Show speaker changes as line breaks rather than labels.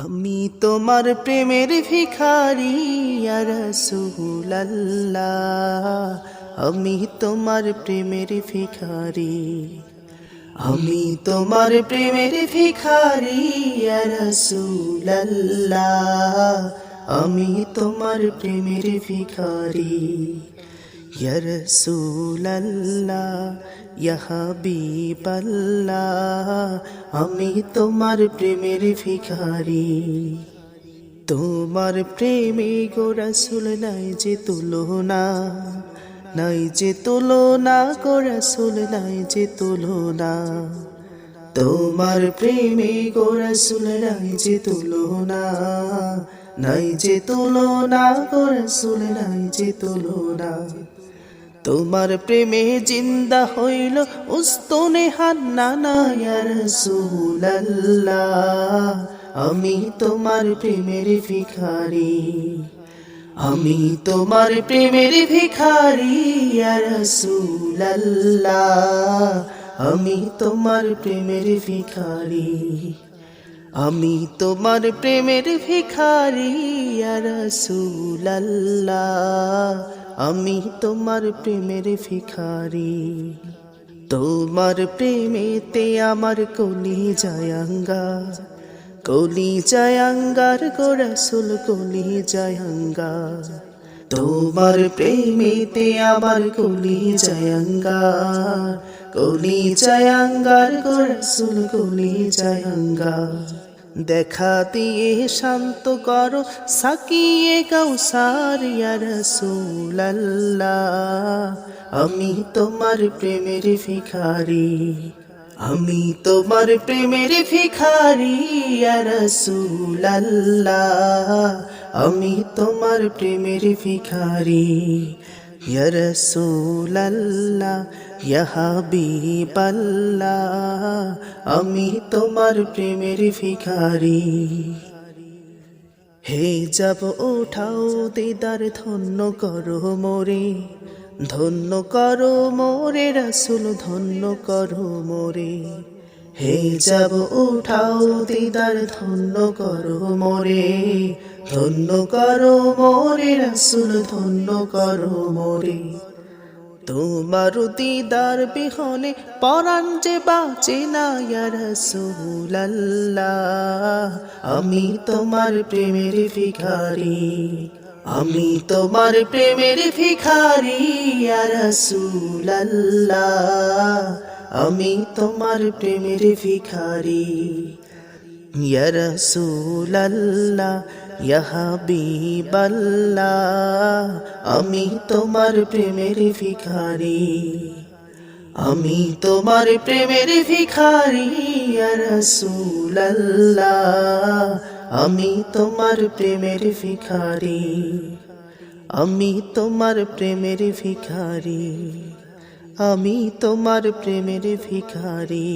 আমি তোমার প্রেমের ভিখারি ইয়া রাসূলুল্লাহ, আমি তোমার প্রেমের ভিখারি। আমি তোমার প্রেমের ভিখারি ইয়া রাসূলুল্লাহ, আমি তোমার প্রেমের ভিখারি। ইয়া রাসূলুল্লাহ ইয়া হাবিবাল্লাহ, আমি তোমার প্রেমের ভিখারি। তোমার প্রেমে গো রাসূল নাই যে তুলনা, নাই যে তুলনা গো রাসূল নাই যে তুলনা। তোমার প্রেমে গো রাসূল নাই যে তুলনা, নাই যে তুলনা গো রাসূল নাই যে তুলনা। তোমার প্রেমে জিন্দা হইল উস্তনে হান্নানা ইয়া রাসূলুল্লাহ, আমি তোমার প্রেমের ভিখারি। আমি তোমার প্রেমের ভিখারি ইয়া রাসূলুল্লাহ, আমি তোমার প্রেমের ভিখারি। আমি তোমার প্রেমের ভিখারি ইয়া রাসূলুল্লাহ, আমি তোমার প্রেমের ভিখারি। তোমার প্রেমেতে আমার কলি জায়াঙ্গার, কলি জায়াঙ্গার গো রাসূল কলি জায়াঙ্গার। তোমার প্রেমেতে আমার কলি জায়াঙ্গার, কলি জায়াঙ্গার গো রাসূল কলি জায়াঙ্গার। দেখা দিয়ে শান্ত করো সাকিয়ে কাউসার ইয়া রাসূলুল্লাহ, আমি তোমার প্রেমের ভিখারি। আমি তোমার প্রেমের ভিখারি ইয়া রাসূলুল্লাহ, আমি তোমার প্রেমের ভিখারি। ইয়া রাসূলুল্লাহ ইয়া হাবিবাল্লাহ, আমি তোমার প্রেমের ভিখারি। হে যাব উঠাও দিদার ধন্য করো মোরে, ধন্য করো মোরে রাসূল ধন্য করো মোরে। হে যাব উঠাও দিদার ধন্য করো মোরে, ধন্য করো মোরে রাসূল ধন্য করো মোরে। তোমার দিদার বিহনে পরাণ যে বাঁচে না ইয়া রাসূলুল্লাহ, আমি তোমার প্রেমের ভিখারি। আমি তোমার প্রেমের ভিখারি ইয়া রাসূলুল্লাহ, আমি তোমার প্রেমের ভিখারি। ইয়া রাসূলুল্লাহ ইয়া হাবিবাল্লাহ, আমি তোমার প্রেমের ভিখারি। আমি তোমার প্রেমের ভিখারি ইয়া রাসূলুল্লাহ, আমি তোমার প্রেমের ভিখারি। আমি তোমার প্রেমের ভিখারি, আমি তোমার প্রেমের ভিখারি।